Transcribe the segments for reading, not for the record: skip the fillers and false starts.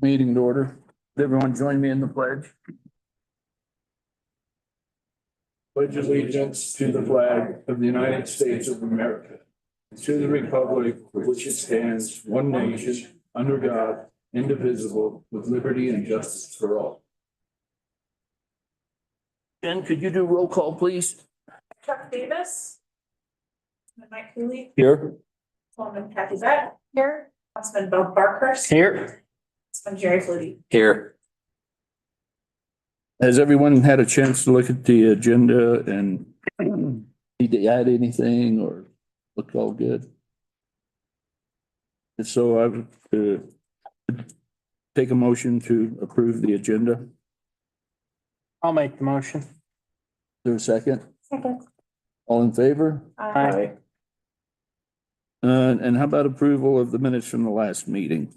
Meeting to order. Everyone join me in the pledge. Pledge allegiance to the flag of the United States of America, to the republic for which it stands, one nation, under God, indivisible, with liberty and justice for all. Jen, could you do roll call, please? Chuck Davis. Mike Cooley. Here. Councilwoman Kathy Beck. Here. Councilman Bill Parkhurst. Here. Councilman Jerry Flutie. Here. Has everyone had a chance to look at the agenda and need to add anything or look all good? If so, I would take a motion to approve the agenda. I'll make the motion. Is there a second? Second. All in favor? Aye. And how about approval of the minutes from the last meeting?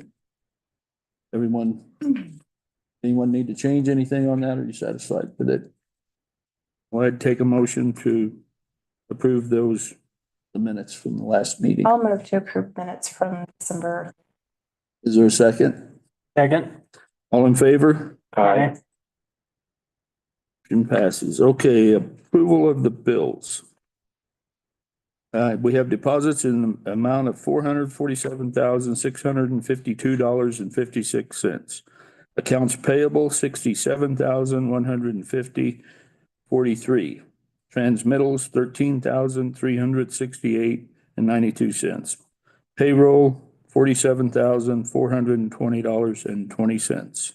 Everyone, anyone need to change anything on that? Or are you satisfied with it? Well, I'd take a motion to approve the minutes from the last meeting. I'll move to approve minutes from December. Is there a second? Second. All in favor? Aye. Motion passes. Okay, approval of the bills. We have deposits in the amount of $447,652.56. Accounts payable, $67,150.43. Transmittals, $13,368.92. Payroll, $47,420.20.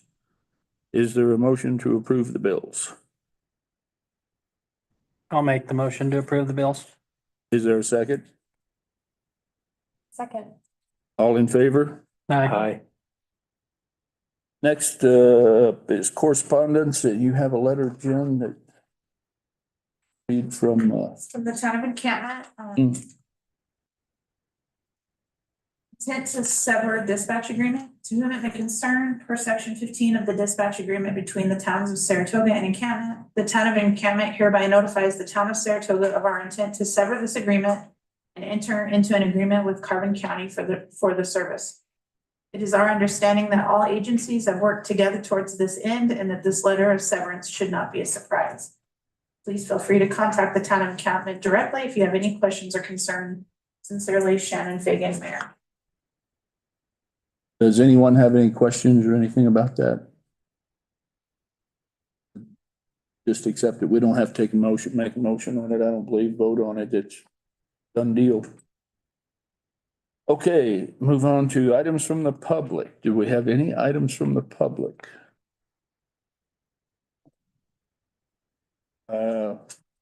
Is there a motion to approve the bills? I'll make the motion to approve the bills. Is there a second? Second. All in favor? Aye. Next, is correspondence. You have a letter, Jen, that read from, From the town of Encampment. Intent to sever dispatch agreement. To whom it may concern, per section 15 of the dispatch agreement between the towns of Saratoga and Encampment, the town of Encampment hereby notifies the town of Saratoga of our intent to sever this agreement and enter into an agreement with Carbon County for the service. It is our understanding that all agencies have worked together towards this end and that this letter of severance should not be a surprise. Please feel free to contact the town of Encampment directly if you have any questions or concern. Sincerely, Shannon Fagan, Mayor. does anyone have any questions or anything about that? Just accept it. We don't have to make a motion on it. I don't believe, vote on it. It's done deal. Okay, move on to items from the public. Do we have any items from the public?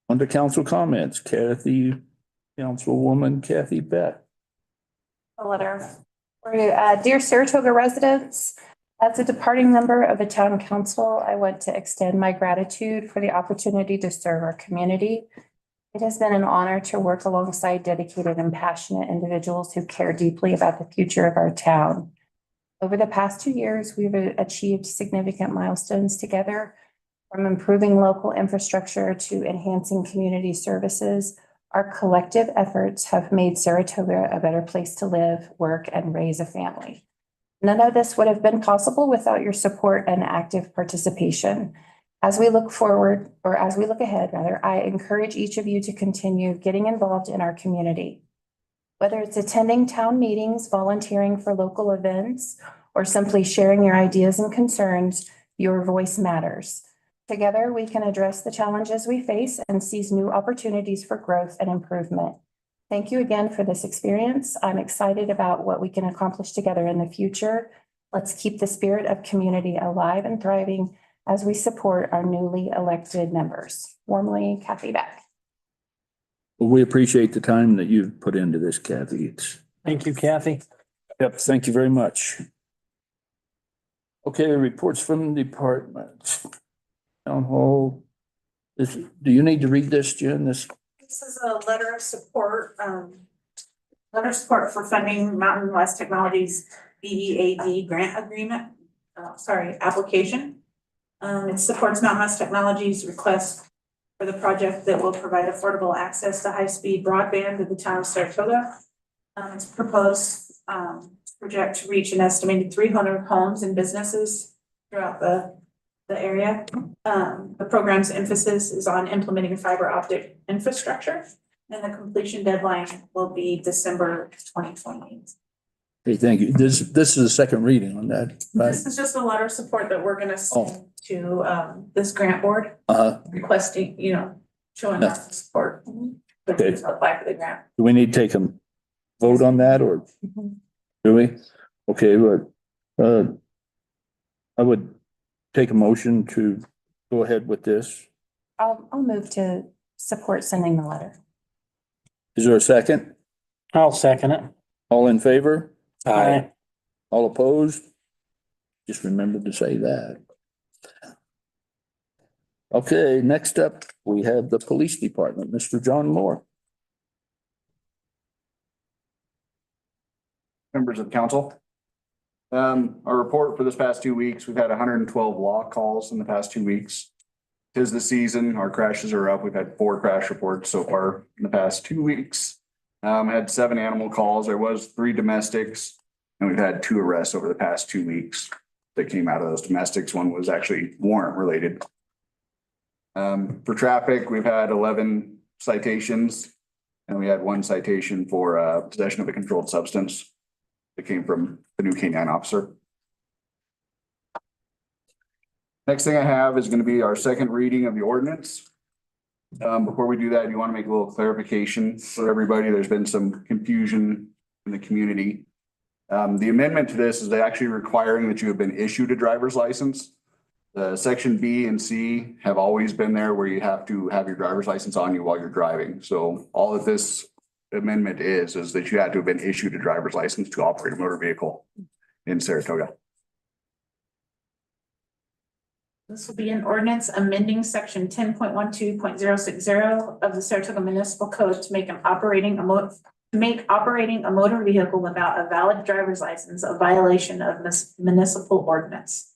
Under council comments, Councilwoman Kathy Beck. A letter. Dear Saratoga residents, as a departing member of the town council, I want to extend my gratitude for the opportunity to serve our community. It has been an honor to work alongside dedicated and passionate individuals who care deeply about the future of our town. Over the past 2 years, we've achieved significant milestones together, from improving local infrastructure to enhancing community services. Our collective efforts have made Saratoga a better place to live, work, and raise a family. None of this would have been possible without your support and active participation. As we look ahead, I encourage each of you to continue getting involved in our community. Whether it's attending town meetings, volunteering for local events, or simply sharing your ideas and concerns, your voice matters. Together, we can address the challenges we face and seize new opportunities for growth and improvement. Thank you again for this experience. I'm excited about what we can accomplish together in the future. Let's keep the spirit of community alive and thriving as we support our newly elected members. Warmly, Kathy Beck. Well, we appreciate the time that you've put into this, Kathy. Thank you, Kathy. Yep, thank you very much. Okay, reports from the departments. Town hall. Do you need to read this, Jen? This is a letter of support, for funding Mountain West Technologies BEAD grant agreement, application. It supports Mountain West Technologies' request for the project that will provide affordable access to high-speed broadband in the town of Saratoga. It's proposed to project to reach an estimated 300 homes and businesses throughout the area. The program's emphasis is on implementing fiber optic infrastructure, and the completion deadline will be December 2028. Hey, thank you. This is the second reading on that, right? This is just a letter of support that we're gonna send to this grant board requesting, showing our support. Okay. To apply for the grant. Do we need to take a vote on that or do we? Okay, but I would take a motion to go ahead with this. I'll move to support sending the letter. Is there a second? I'll second it. All in favor? Aye. All opposed? Just remember to say that. Okay, next up, we have the police department, Mr. John Moore. Members of council. Our report for this past 2 weeks, we've had 112 law calls in the past 2 weeks. 'Tis the season, our crashes are up. We've had 4 crash reports so far in the past 2 weeks. Had 7 animal calls. There was 3 domestics, and we've had 2 arrests over the past 2 weeks that came out of those domestics. One was actually warrant related. For traffic, we've had 11 citations, and we had 1 citation for possession of a controlled substance that came from the new K-9 officer. Next thing I have is going to be our second reading of the ordinance. Before we do that, you want to make a little clarification for everybody. There's been some confusion in the community. The amendment to this is actually requiring that you have been issued a driver's license. The section B and C have always been there where you have to have your driver's license on you while you're driving. So all that this amendment is that you had to have been issued a driver's license to operate a motor vehicle in Saratoga. This will be an ordinance amending section 10.12.060 of the Saratoga Municipal Code to make operating a motor vehicle without a valid driver's license a violation of municipal ordinance.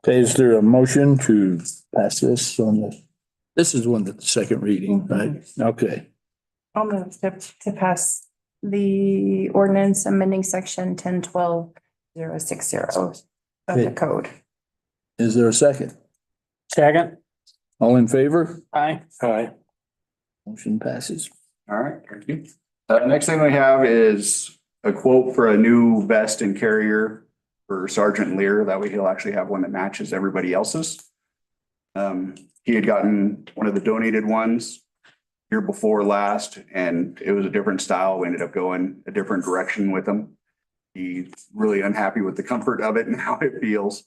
Okay, is there a motion to pass this on the, this is one that's the second reading, right? Okay, I'll move to pass the ordinance amending section 10.12.060 of the Okay. code. is there a second? Second. All in favor? Aye. Aye. Motion passes. All right, thank you. Next thing we have is a quote for a new vest and carrier for Sergeant Lear. That way he'll actually have one that matches everybody else's. He had gotten one of the donated ones year before last, and it was a different style. We ended up going a different direction with him. He's really unhappy with the comfort of it and how it feels.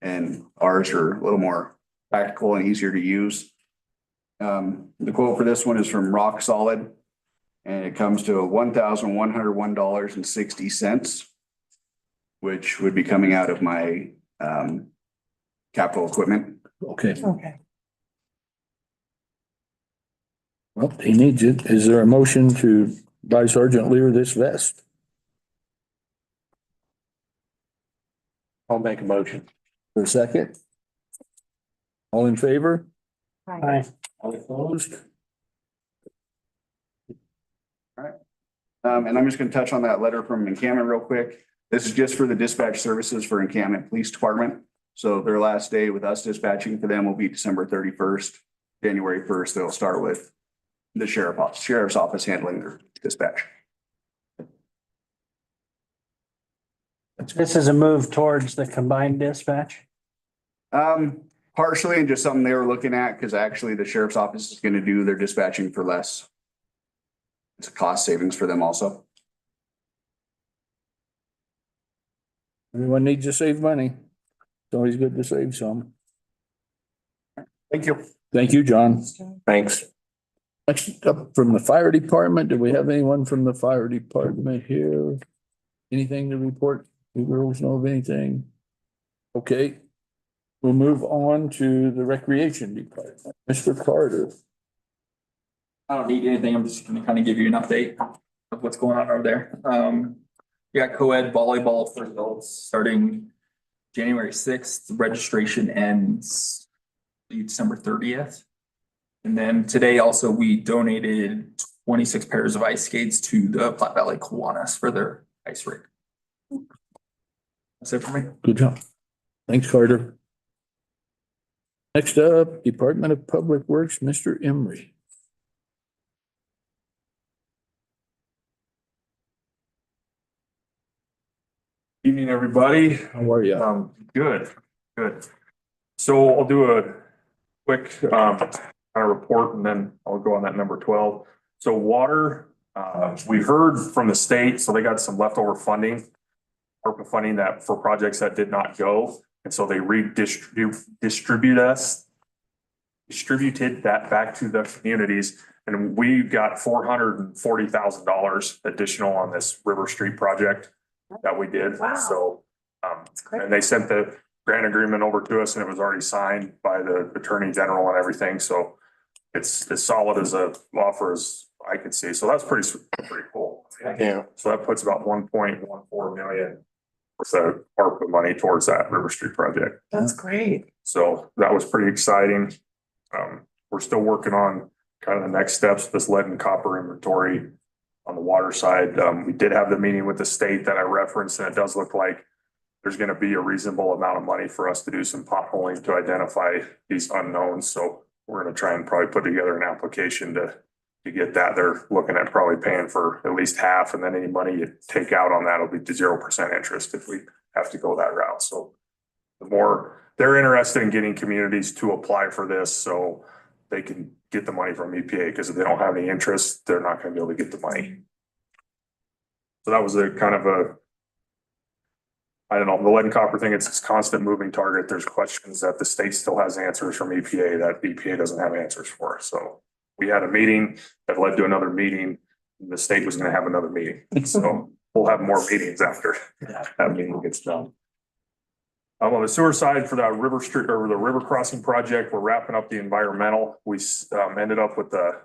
And ours are a little more practical and easier to use. The quote for this one is from Rock Solid, and it comes to $1,101.60, which would be coming out of my capital equipment. Okay, Okay. well, he needs it. Is there a motion to buy Sergeant Lear this vest? I'll make a motion. For a second? All in favor? Aye. All opposed? And I'm just going to touch on that letter from encampment real quick. This is just for the dispatch services for encampment police department. So their last day with us dispatching for them will be December 31st, January 1st. They'll start with the sheriff's office handling their dispatch. This is a move towards the combined dispatch. Partially, and just something they were looking at, because actually the sheriff's office is going to do their dispatching for less. It's a cost savings for them also. Everyone needs to save money. It's always good to save some. Thank you. Thank you, John. Thanks. Next up from the fire department, do we have anyone from the fire department here? Anything to report? You girls know of anything? Okay, we'll move on to the recreation department. Mr. Carter. I don't need anything. I'm just gonna kind of give you an update of what's going on over there. We got co-ed volleyball for adults starting January 6th. Registration ends December 30th. And then today also we donated 26 pairs of ice skates to the Platte Valley Kiwanis for their ice rink. That's it for me. Good job. Thanks, Carter. Next up, Department of Public Works, Mr. Emery. Evening, everybody. How are you? Good. So I'll do a quick, kind of report and then I'll go on that number 12. So water, we heard from the state, so they got some leftover funding, ARPA funding that for projects that did not go. And so they distributed that back to the communities. And we got $440,000 additional on this River Street project that we did. Wow. So, and they sent the grant agreement over to us and it was already signed by the Attorney General and everything. So it's as solid as a offer as I could see. So that's pretty cool. Yeah. So that puts about 1.14 million with the ARPA money towards that River Street project. That's great. So that was pretty exciting. We're still working on kind of the next steps, with this lead and copper inventory on the water side. We did have the meeting with the state that I referenced, and it does look like there's going to be a reasonable amount of money for us to do some potholing to identify these unknowns. So we're going to try and probably put together an application to get that. They're looking at probably paying for at least half, and then any money you take out on that will be to 0% interest if we have to go that route. So the more they're interested in getting communities to apply for this so they can get the money from EPA, because if they don't have any interest, they're not going to be able to get the money. So that was a kind of a, I don't know, the lead and copper thing, it's this constant moving target. There's questions that the state still has answers from EPA that EPA doesn't have answers for. So we had a meeting that led to another meeting. The state was going to have another meeting. So we'll have more meetings after that meeting gets done. On the sewer side for that River Street or the river crossing project, we're wrapping up the environmental. We ended up with the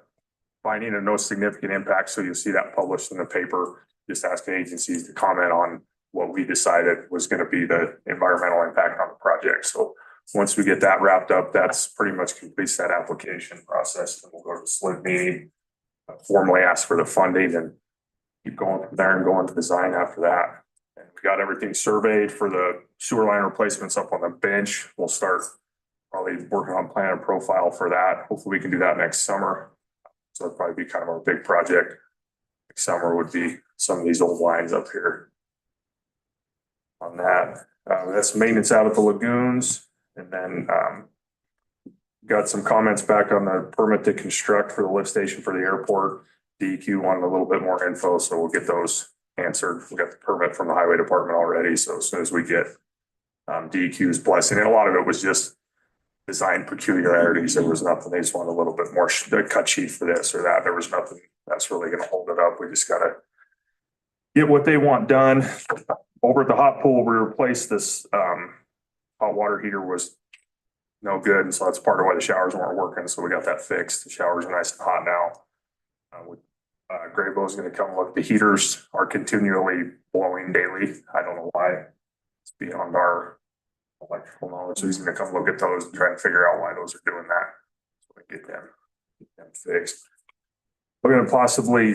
finding of no significant impact. So you'll see that published in the paper. Just asking agencies to comment on what we decided was going to be the environmental impact on the project. So once we get that wrapped up, that's pretty much completes that application process. And we'll go to the SLID meeting, formally ask for the funding and keep going from there and go into design after that. And we got everything surveyed for the sewer line replacements up on the bench. We'll start probably working on plan and profile for that. Hopefully we can do that next summer. So it'll probably be kind of our big project. Next summer would be some of these old lines up here. On that, that's maintenance out of the lagoons. And then got some comments back on the permit to construct for the lift station for the airport. DEQ wanted a little bit more info, so we'll get those answered. We got the permit from the highway department already. So as soon as we get DEQ's blessing, and a lot of it was just design peculiarities. There was nothing, they just wanted a little bit more cut sheet for this or that. There was nothing that's really going to hold it up. We just got to get what they want done. Over at the hot pool, we replaced this hot water heater was no good. And so that's part of why the showers weren't working. So we got that fixed. The showers are nice and hot now. Graybo is going to come look. The heaters are continually blowing daily. I don't know why. It's beyond our electrical knowledge. So he's going to come look at those and try and figure out why those are doing that. So we get them fixed. We're going to possibly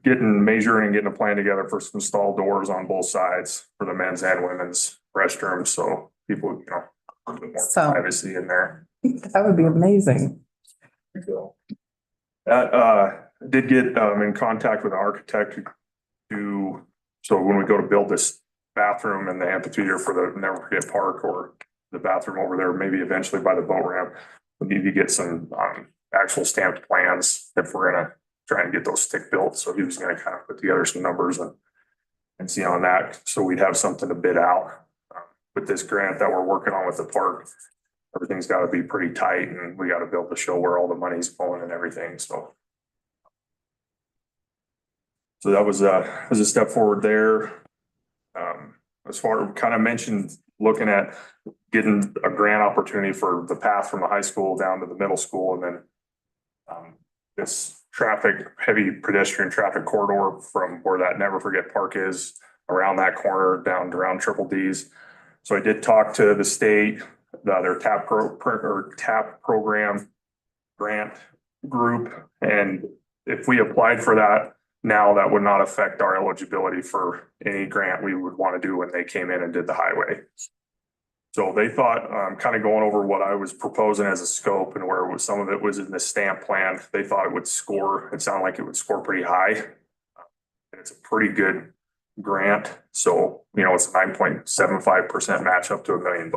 measuring and getting a plan together for some stall doors on both sides for the men's and women's restrooms. So people, you know, a little bit more privacy in there. That would be amazing. So that did get in contact with the architect so when we go to build this bathroom and the amphitheater for the Never Forget Park or the bathroom over there, maybe eventually by the boat ramp, we need to get some actual stamped plans if we're gonna try and get those stick built. So he was gonna kind of put together some numbers and see on that. So we'd have something to bid out with this grant that we're working on with the park. Everything's got to be pretty tight and we got to be able to show where all the money's going and everything. So that was a step forward there. As far as kind of mentioned, looking at getting a grant opportunity for the path from the high school down to the middle school, and then this heavy pedestrian traffic corridor from where that Never Forget Park is around that corner down around Triple D's. So I did talk to the state, their TAP program grant group, and if we applied for that now, that would not affect our eligibility for any grant we would want to do when they came in and did the highway. So they thought, kind of going over what I was proposing as a scope and where some of it was in the stamp plan, they thought it would score, it sounded like it would score pretty high. And it's a pretty good grant. So, it's a 9.75% match up to $1 million.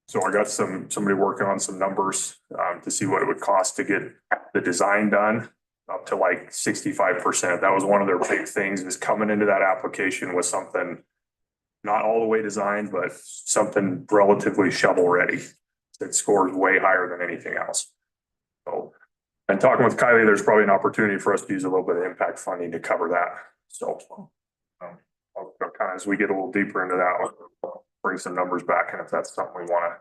So I got somebody working on some numbers, to see what it would cost to get the design done up to like 65%. That was one of their big things, is coming into that application with something not all the way designed, but something relatively shovel ready that scores way higher than anything else. So, and talking with Kylie, there's probably an opportunity for us to use a little bit of impact funding to cover that. So I'll kind of, as we get a little deeper into that, I'll bring some numbers back. And if that's something we want to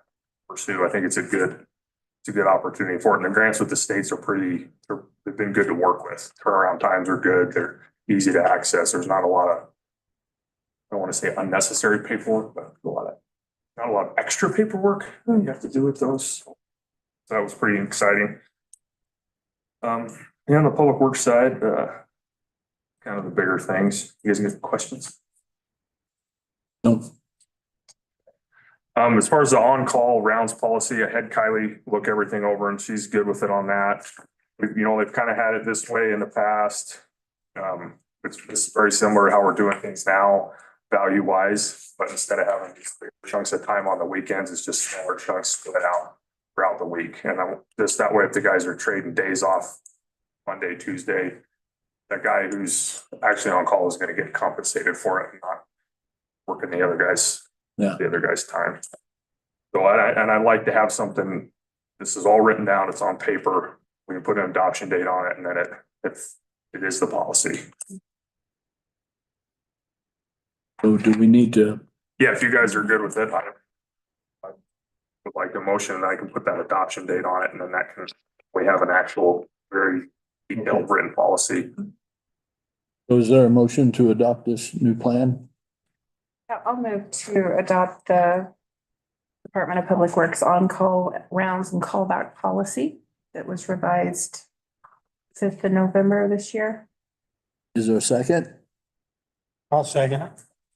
pursue, I think it's a good opportunity for it. And the grants with the states are they've been good to work with. Turnaround times are good. They're easy to access. There's not a lot of, I don't want to say unnecessary paperwork, but not a lot of extra paperwork you have to do with those. So that was pretty exciting. On the public works side, kind of the bigger things. You guys get questions? No. As far as the on-call rounds policy, I had Kylie look everything over and she's good with it on that. They've kind of had it this way in the past. It's very similar to how we're doing things now, value-wise, but instead of having these big chunks of time on the weekends, it's just smaller chunks split out throughout the week. And just that way, if the guys are trading days off Monday, Tuesday, that guy who's actually on call is going to get compensated for it and not working the other guy's time. So I'd like to have something, this is all written down, it's on paper, we can put an adoption date on it, and then it is the policy. So do we need to, Yeah, if you guys are good with it, I would like a motion and I can put that adoption date on it, and then we have an actual very detailed written policy. so is there a motion to adopt this new plan? Yeah, I'll move to adopt the Department of Public Works on-call rounds and callback policy that was revised 5th of November this year. Is there a second? I'll second it.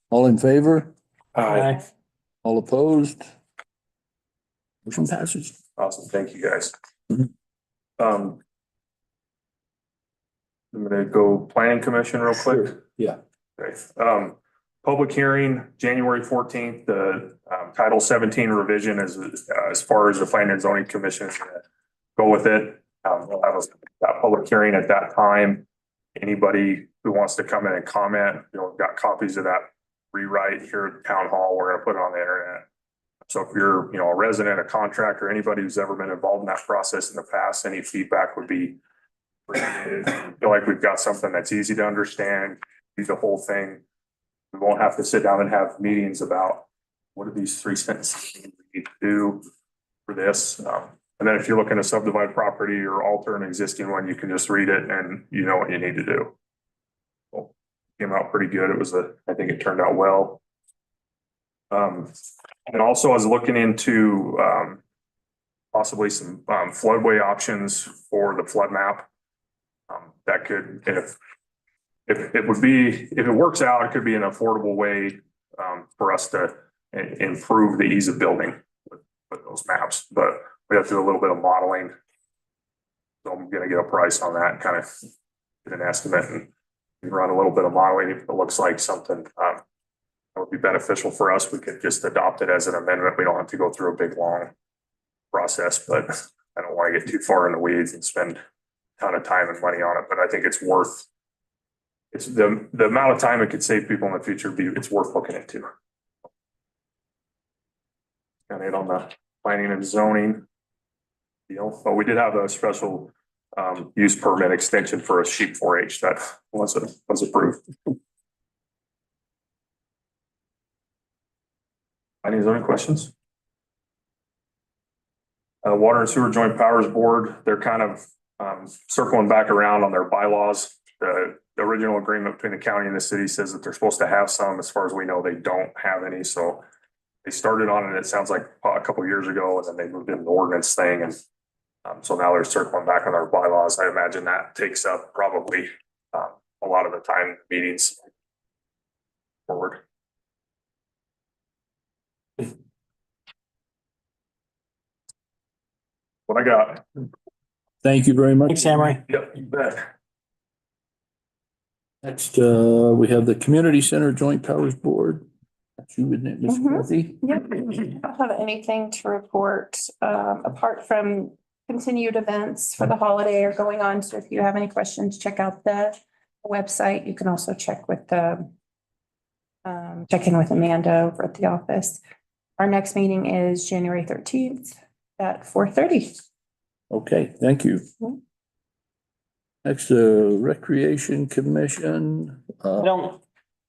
All in favor? Aye. All opposed? Motion passes. Awesome, thank you guys. Mhm. I'm gonna go planning commission real quick. Yeah. Okay, public hearing, January 14th, the Title 17 revision as far as the planning and zoning commission is gonna go with it. We'll have that public hearing at that time. Anybody who wants to come in and comment, we've got copies of that rewrite here at town hall. We're gonna put it on the internet. So if you're, a resident, a contractor, anybody who's ever been involved in that process in the past, any feedback would be appreciated. I feel like we've got something that's easy to understand, read the whole thing. We won't have to sit down and have meetings about what are these 3 sentences we need to do for this. And then if you're looking to subdivide property or alter an existing one, you can just read it and you know what you need to do. Well, came out pretty good. I think it turned out well. And also I was looking into possibly some floodway options for the flood map. That could, if it works out, it could be an affordable way for us to improve the ease of building with those maps. But we have to do a little bit of modeling. So I'm gonna get a price on that and kind of get an estimate and run a little bit of modeling. If it looks like something that would be beneficial for us, we could just adopt it as an amendment. We don't have to go through a big, long process, but I don't want to get too far in the weeds and spend a ton of time and money on it. But I think it's the amount of time it could save people in the future, it's worth looking into. Kind of it on the planning and zoning deal. But we did have a special use permit extension for a sheep 4-H that was approved. Any zoning questions? Water and Sewer Joint Powers Board, they're kind of circling back around on their bylaws. The original agreement between the county and the city says that they're supposed to have some. As far as we know, they don't have any. So they started on it, it sounds like a couple of years ago, and then they moved into the ordinance thing. And So now they're circling back on our bylaws. I imagine that takes up probably a lot of the time meetings forward. What I got. Thank you very much. Thanks, Emery. Yep, you bet. Next, we have the Community Center Joint Powers Board. That's you, isn't it, Ms. Mhm. Murphy? Yep, I don't have anything to report, apart from continued events for the holiday are going on. So if you have any questions, check out the website. You can also check with check in with Amanda over at the office. Our next meeting is January 13th at 4:30. Okay, thank you. Mhm. Next, Recreation Commission. I don't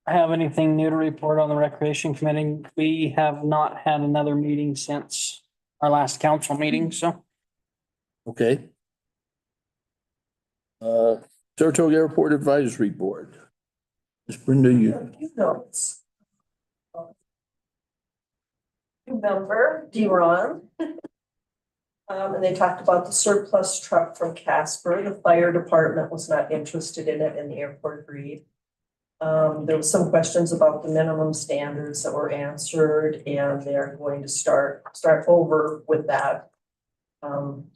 have anything new to report on the Recreation Committee. We have not had another meeting since our last council meeting, so. Okay. Saratoga Airport Advisory Board. Ms. Brenda, you. Few notes. New member, D-Ron. And they talked about the surplus truck from Casper. The fire department was not interested in it and the airport agreed. There was some questions about the minimum standards that were answered and they're going to start over with that.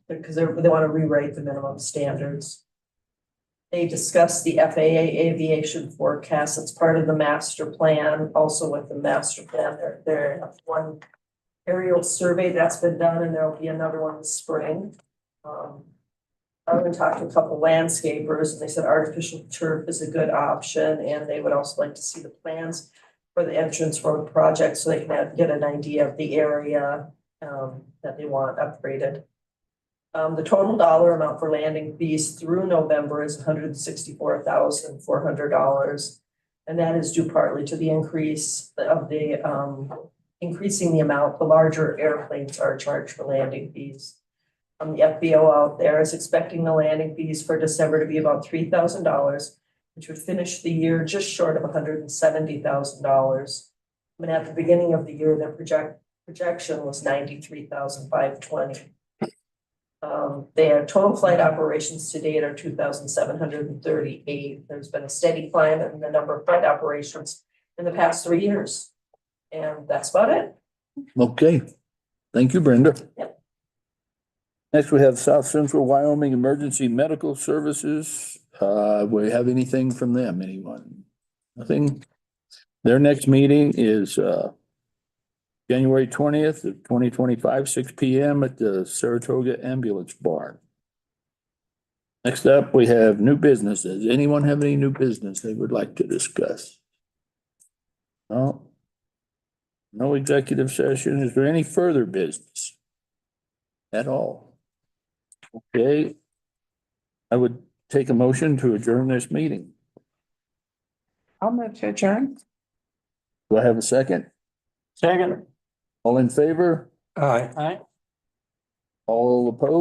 Because they want to rewrite the minimum standards. They discussed the FAA aviation forecast. It's part of the master plan. Also with the master plan, there have one aerial survey that's been done and there'll be another one this spring. I went and talked to a couple landscapers and they said artificial turf is a good option and they would also like to see the plans for the entrance road project so they can get an idea of the area that they want upgraded. The total dollar amount for landing fees through November is $164,400. And that is due partly to the increase of the increasing the amount the larger airplanes are charged for landing fees. The FBO out there is expecting the landing fees for December to be about $3,000, which would finish the year just short of $170,000. And at the beginning of the year, their projection was $93,520. Their total flight operations to date are 2,738. There's been a steady climb in the number of flight operations in the past 3 years. And that's about it. Okay, thank you, Brenda. Yep. Next, we have South Central Wyoming Emergency Medical Services. We have anything from them, anyone? Nothing? Their next meeting is January 20th of 2025, 6 p.m. at the Saratoga Ambulance Barn. Next up, we have new businesses. Anyone have any new business they would like to discuss? No? No executive session. Is there any further business at all? Okay. I would take a motion to adjourn this meeting. I'll move to adjourn. Do I have a second? Second. All in favor? All right. All opposed?